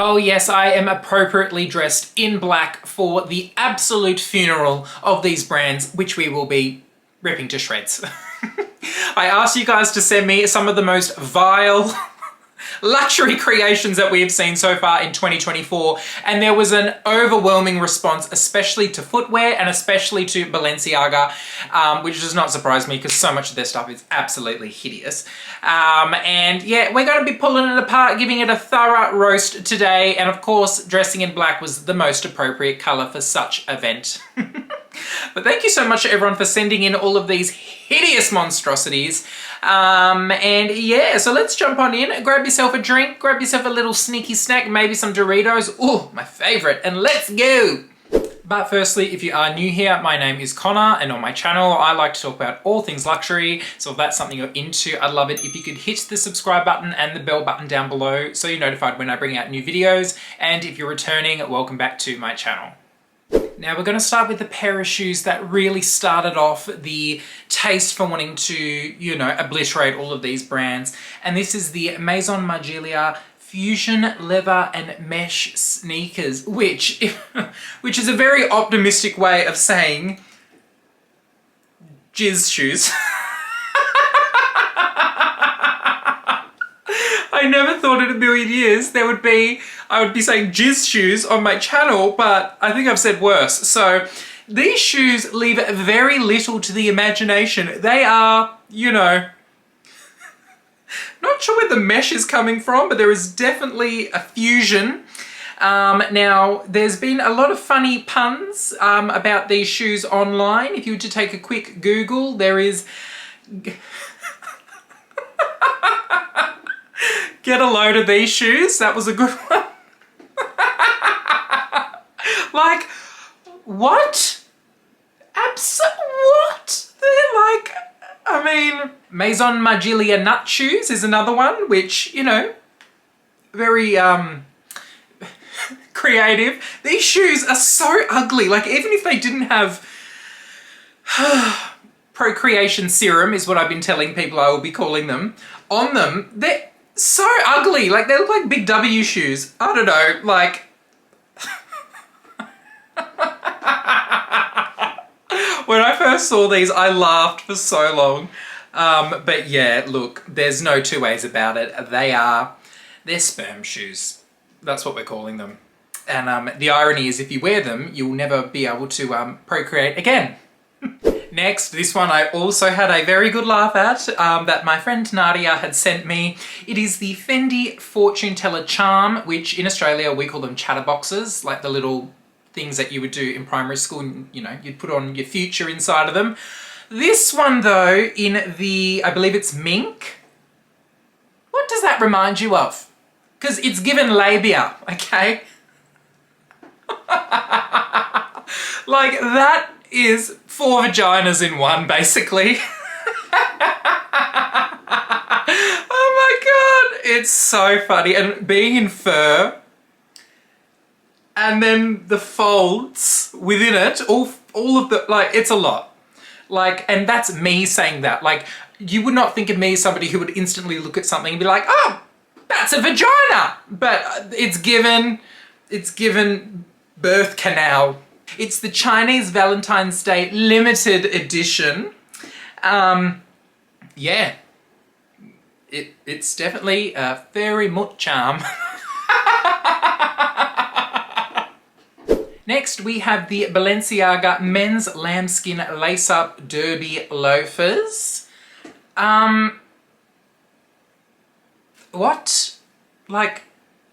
Oh yes, I am appropriately dressed in black for the absolute funeral of these brands, which we will be ripping to shreds. I asked you guys to send me some of the most vile luxury creations that we have seen so far in 2024, and there was an overwhelming response, especially to footwear and especially to Balenciaga, which does not surprise me because so much of their stuff is absolutely hideous. And yeah, we're going to be pulling it apart, giving it a thorough roast today, and of course dressing in black was the most appropriate colour for such an event. But thank you so much to everyone for sending in all of these hideous monstrosities. And yeah, so let's jump on in, grab yourself a drink, grab yourself a little sneaky snack, maybe some Doritos, oh, my favourite, and let's go! But firstly, if you are new here, my name is Connor, and on my channel, I like to talk about all things luxury. So if that's something you're into, I'd love it if you could hit the subscribe button and the bell button down below so you're notified when I bring out new videos. And if you're returning, welcome back to my channel. Now we're going to start with a pair of shoes that really started off the taste for wanting to, you know, obliterate all of these brands. And this is the Maison Margiela Fusion Leather and Mesh Sneakers, which is a very optimistic way of saying jizz shoes. I never thought in a million years I would be saying jizz shoes on my channel, but I think I've said worse. So these shoes leave very little to the imagination. They are, you know, not sure where the mesh is coming from, but there is definitely a fusion. Now, there's been a lot of funny puns about these shoes online. If you were to take a quick Google, there is... Get a load of these shoes. That was a good one. Like, what? What? They're like, I mean, Maison Margiela nut shoes is another one, which, you know, very creative. These shoes are so ugly. Like, even if they didn't have procreation serum, is what I've been telling people I will be calling them, on them, they're so ugly. Like, they look like big W shoes. I don't know, like... When I first saw these, I laughed for so long. But yeah, look, there's no two ways about it. They're sperm shoes. That's what we're calling them. And the irony is if you wear them, you'll never be able to procreate again. Next, this one I also had a very good laugh at, that my friend Nadia had sent me. It is the Fendi Fortune Teller Charm, which in Australia we call them chatterboxes, like the little things that you would do in primary school, and, you know, you'd put on your future inside of them. This one though, in the, I believe it's mink. What does that remind you of? Because it's given labia, okay? Like, that is 4 vaginas in one, basically. Oh my god, it's so funny. And being in fur, and then the folds within it, all of the, like, it's a lot. Like, and that's me saying that. Like, you would not think of me as somebody who would instantly look at something and be like, oh, that's a vagina. But it's given birth canal. It's the Chinese Valentine's Day limited edition. Yeah, it's definitely a very much charm. Next, we have the Balenciaga men's lambskin lace-up derby loafers. What? Like,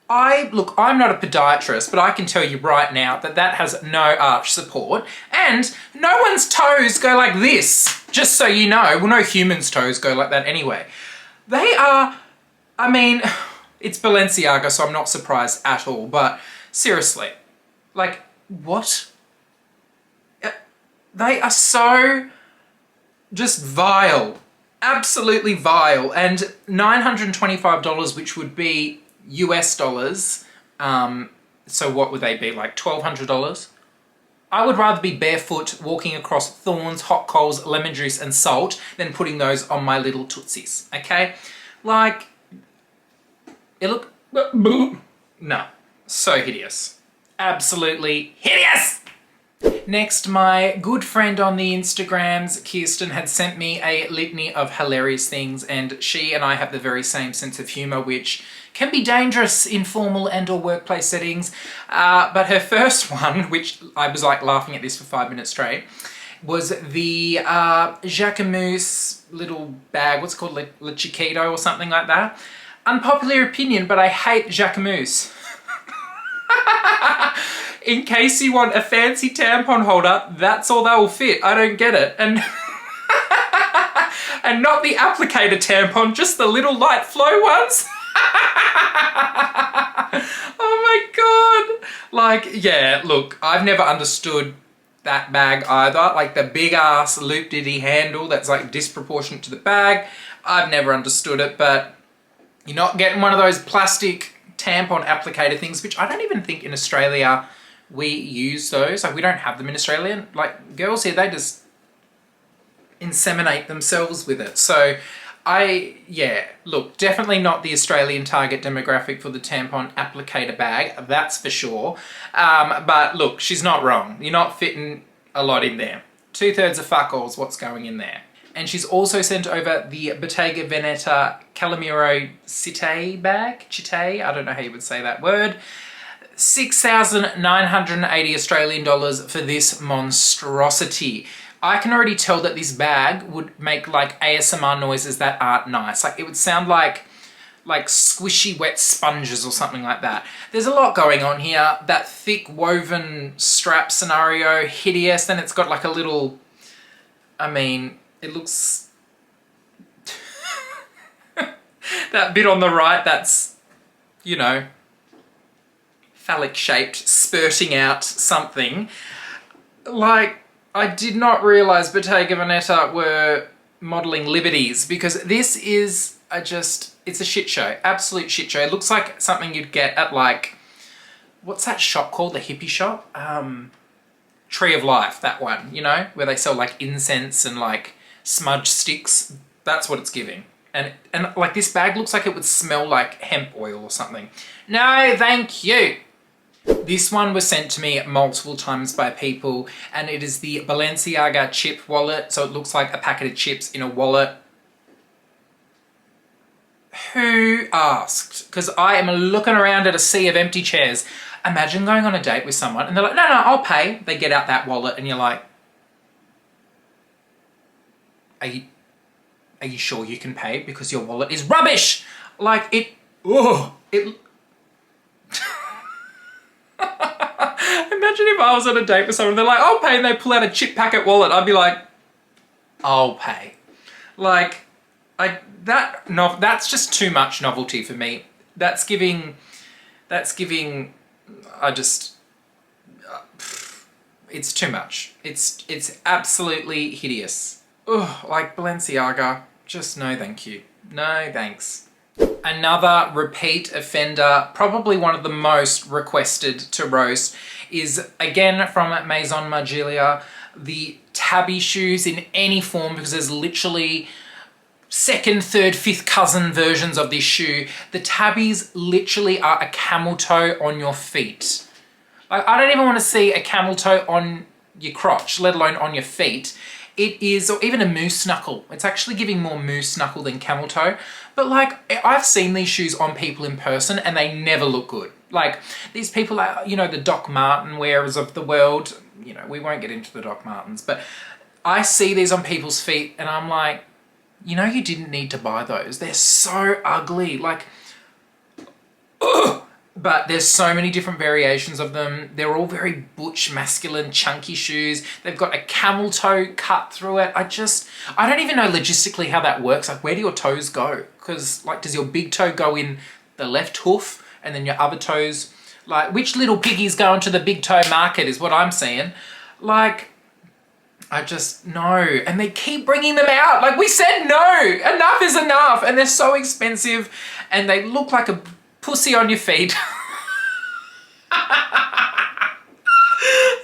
look, I'm not a podiatrist, but I can tell you right now that that has no arch support, and no one's toes go like this, just so you know. Well, no human's toes go like that anyway. They are, I mean, it's Balenciaga, so I'm not surprised at all, but seriously, like, what? They are so just vile, absolutely vile, and $925, which would be US dollars, so what would they be, like $1,200? I would rather be barefoot walking across thorns, hot coals, lemon juice and salt than putting those on my little tootsies, okay? Like, it look... No. So hideous. Absolutely hideous! Next, my good friend on the Instagrams, Kirsten, had sent me a litany of hilarious things, and she and I have the very same sense of humour, which can be dangerous in formal and or workplace settings. But her first one, which I was like laughing at this for 5 minutes straight, was the Jacquemus little bag, what's it called, Le Chiquito or something like that. Unpopular opinion, but I hate Jacquemus. In case you want a fancy tampon holder, that's all that will fit. I don't get it. And and not the applicator tampon, just the little light flow ones. Oh my God. Like, yeah, look, I've never understood that bag either. Like the big ass loop diddy handle that's like disproportionate to the bag. I've never understood it, but you're not getting one of those plastic tampon applicator things, which I don't even think in Australia we use those. Like we don't have them in Australia. Like girls here, they just inseminate themselves with it. So yeah, look, definitely not the Australian target demographic for the tampon applicator bag, that's for sure. But look, she's not wrong. You're not fitting a lot in there. 2/3 of fuck all's what's going in there. And she's also sent over the Bottega Veneta Kalimero Cite bag. Cite, I don't know how you would say that word. 6,980 Australian dollars for this monstrosity. I can already tell that this bag would make like ASMR noises that aren't nice. Like it would sound like squishy wet sponges or something like that. There's a lot going on here. That thick woven strap scenario, hideous. Then it's got like a little, I mean, it looks, that bit on the right, that's, you know, phallic shaped, spurting out something. Like, I did not realise Bottega Veneta were modelling liberties, because this is it's a shit show, absolute shit show. It looks like something you'd get at like, what's that shop called, the hippie shop? Tree of Life, that one, you know, where they sell like incense and like smudge sticks. That's what it's giving. And like this bag looks like it would smell like hemp oil or something. No, thank you. This one was sent to me multiple times by people, and it is the Balenciaga chip wallet. So it looks like a packet of chips in a wallet. Who asked? Because I am looking around at a sea of empty chairs. Imagine going on a date with someone and they're like, no, I'll pay. They get out that wallet and you're like, are you sure you can pay? Because your wallet is rubbish. Like it. Imagine if I was on a date with someone, they're like, I'll pay, and they pull out a chip packet wallet. I'd be like, I'll pay. Like, that's just too much novelty for me. It's too much. It's absolutely hideous. Ugh, like Balenciaga, just no thank you. No thanks. Another repeat offender, probably one of the most requested to roast, is again from Maison Margiela, the Tabi shoes in any form, because there's literally second, third, fifth cousin versions of this shoe. The Tabis literally are a camel toe on your feet. Like, I don't even want to see a camel toe on your crotch, let alone on your feet. It is, or even a moose knuckle. It's actually giving more moose knuckle than camel toe. But like, I've seen these shoes on people in person and they never look good. Like, these people are, you know, the Doc Marten wearers of the world. You know, we won't get into the Doc Martens, but I see these on people's feet and I'm like, you know, you didn't need to buy those. They're so ugly. Like, ugh! But there's so many different variations of them. They're all very butch, masculine, chunky shoes. They've got a camel toe cut through it. I don't even know logistically how that works. Like, where do your toes go? Because, like, does your big toe go in the left hoof and then your other toes, like, which little piggies go into the big toe market is what I'm seeing. Like, no. And they keep bringing them out. Like, we said no. Enough is enough. And they're so expensive and they look like a pussy on your feet.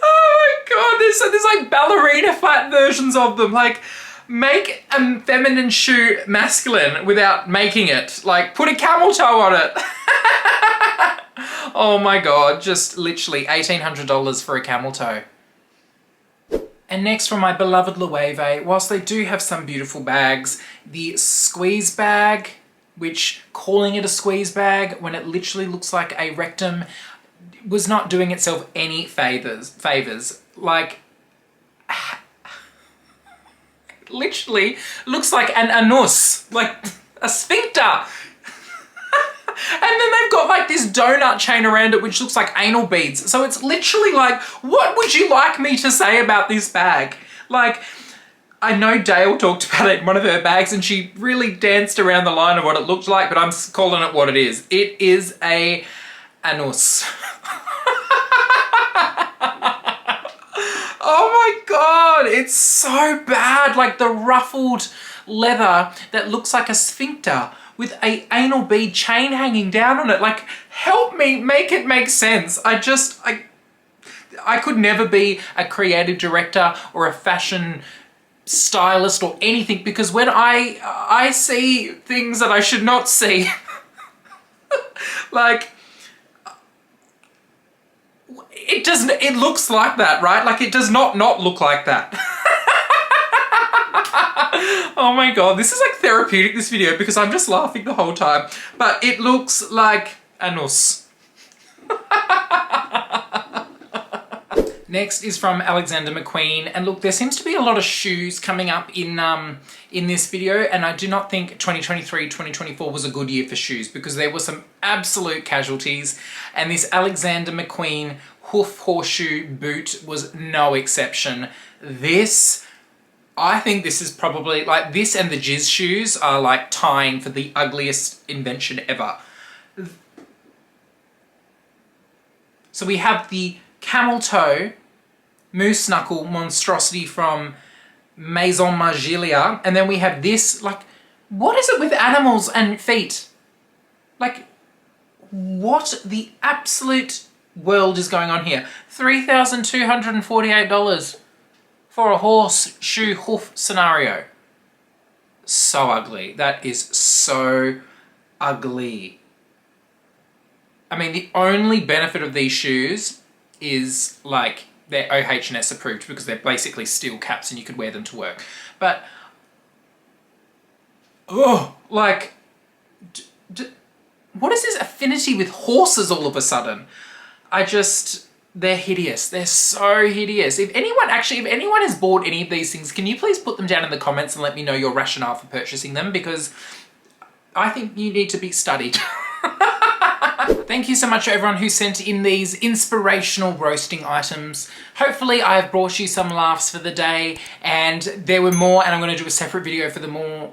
Oh my god, there's like ballerina flat versions of them. Like, make a feminine shoe masculine without making it. Like, put a camel toe on it. Oh my God, just literally $1,800 for a camel toe. And next from my beloved LOEWE, whilst they do have some beautiful bags, the squeeze bag, which calling it a squeeze bag when it literally looks like a rectum was not doing itself any favors. Like, literally looks like an anus, like a sphincter. And then they've got like this donut chain around it which looks like anal beads. So it's literally like, what would you like me to say about this bag? Like, I know Dale talked about it in one of her bags and she really danced around the line of what it looked like, but I'm calling it what it is. It is a anus. Oh my God, it's so bad. Like the ruffled leather that looks like a sphincter with a anal bead chain hanging down on it. Like, help me make it make sense. I could never be a creative director or a fashion stylist or anything, because when I see things that I should not see, like, it looks like that, right? Like, it does not look like that. Oh my God, this is like therapeutic, this video, because I'm just laughing the whole time. But it looks like anus. Next is from Alexander McQueen, and look, there seems to be a lot of shoes coming up in this video, and I do not think 2023-2024 was a good year for shoes, because there were some absolute casualties, and this Alexander McQueen hoof horseshoe boot was no exception. I think this is probably, like, this and the Jizz shoes are like tying for the ugliest invention ever. So we have the camel toe moose knuckle monstrosity from Maison Margiela, and then we have this, like, what is it with animals and feet? Like, what the absolute world is going on here? $3,248 for a horseshoe hoof scenario. So ugly. That is so ugly. I mean, the only benefit of these shoes is, like, they're OH&S approved because they're basically steel caps and you could wear them to work. But, oh, like, what is this affinity with horses all of a sudden? They're hideous. They're so hideous. If anyone has bought any of these things, can you please put them down in the comments and let me know your rationale for purchasing them, because I think you need to be studied. Thank you so much to everyone who sent in these inspirational roasting items. Hopefully I have brought you some laughs for the day, and there were more, and I'm going to do a separate video for the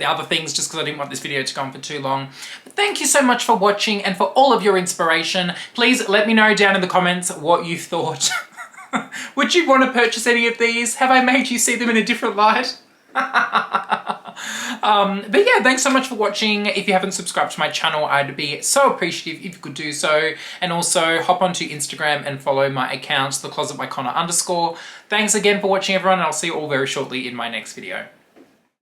other things, just because I didn't want this video to go on for too long. But thank you so much for watching and for all of your inspiration. Please let me know down in the comments what you thought. Would you want to purchase any of these? Have I made you see them in a different light? But yeah, thanks so much for watching. If you haven't subscribed to my channel, I'd be so appreciative if you could do so. And also hop onto Instagram and follow my account, theclosetbyconnor_. Thanks again for watching, everyone, and I'll see you all very shortly in my next video.